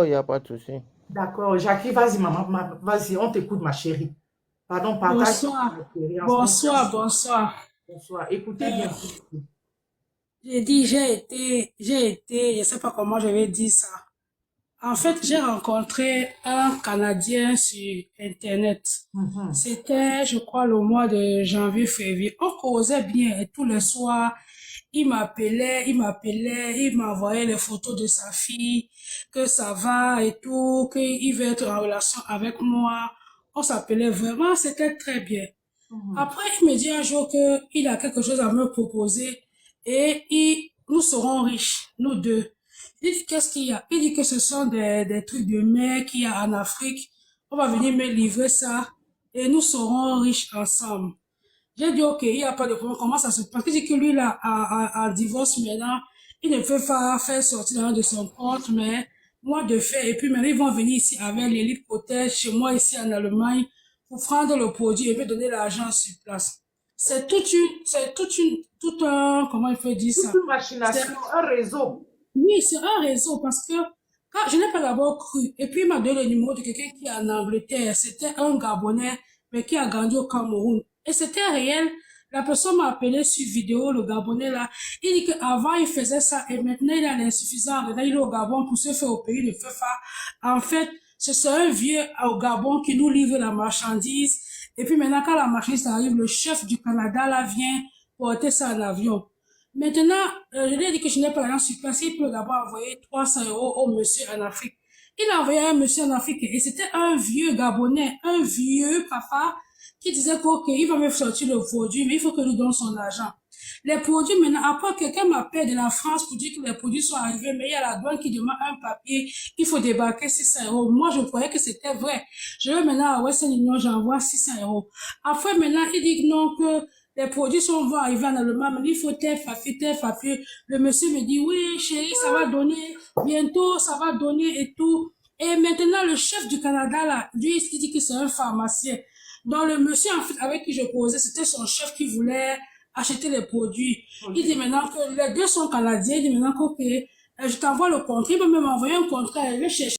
il n'y a pas de souci. D'accord, Jackie, vas-y, maman, vas-y, on t'écoute, ma chérie. Pardon, partage ton Bonsoir, expérience. Bonsoir, bonsoir, bonsoir. bonsoir. Écoutez Euh, bien, s'il vous plaît. j'ai dit, je sais pas comment je vais dire ça. En fait, j'ai rencontré un Canadien sur Internet. Mhm. C'était, je crois, le mois de janvier, février. On causait bien et tous les soirs, il m'envoyait les photos de sa fille, que ça va et tout, qu'il veut être en relation avec moi. On s'appelait vraiment, c'était très bien. Mhm. Après, il me dit un jour qu'il a quelque chose à me proposer et nous serons riches, nous deux. Il dit, qu'est-ce qu'il y a? Il dit que ce sont des trucs de mer qu'il y a en Afrique. On va venir me livrer ça et nous serons riches ensemble. J'ai dit, ok, il n'y a pas de problème. Comment ça se passe? Il dit que lui, là, en divorce maintenant, il ne peut pas faire sortir l'argent de son compte, mais moi, de fait, et puis maintenant, ils vont venir ici avec l'élite protège chez moi, ici en Allemagne, pour prendre le produit et me donner l'argent sur place. Tout un, comment il peut dire Toute ça? une C'est, machination, un réseau. oui, c'est un réseau parce que quand je n'ai pas d'abord cru, et puis il m'a donné le numéro de quelqu'un qui est en Angleterre, c'était un Gabonais, mais qui a grandi au Cameroun. Et c'était réel. La personne m'a appelé sur vidéo, le Gabonais là. Il dit qu'avant il faisait ça et maintenant il a l'insuffisance. Maintenant il est au Gabon pour se faire au pays de Fefa. En fait, c'est un vieux au Gabon qui nous livre la marchandise. Et puis maintenant quand la marchandise arrive, le chef du Canada là vient porter ça en avion. Maintenant, je lui ai dit que je n'ai pas l'argent sur place. Il peut d'abord envoyer 300 euros au monsieur en Afrique. Il a envoyé un monsieur en Afrique et c'était un vieux Gabonais, un vieux papa qui disait qu'ok, il va me sortir le produit, mais il faut que lui donne son argent. Les produits, maintenant, après quelqu'un m'appelle de la France pour dire que les produits sont arrivés, mais il y a la douane qui demande un papier, il faut débarquer 600 euros. Moi, je croyais que c'était vrai. Je vais maintenant à Western Union, j'envoie 600 euros. Après, maintenant, il dit non, que les produits vont arriver en Allemagne, mais il faut tel papier, tel papier. Le monsieur me dit, oui, chérie, ça va donner, bientôt, ça va donner et tout. Et maintenant, le chef du Canada, là, lui, il dit que c'est un pharmacien. Donc, le monsieur, en fait, avec qui je causais, c'était son chef qui voulait acheter les produits. Il dit Ok. maintenant que les deux sont canadiens. Il dit maintenant que, ok, je t'envoie le contrat. Il peut même envoyer un contrat. Il veut chercher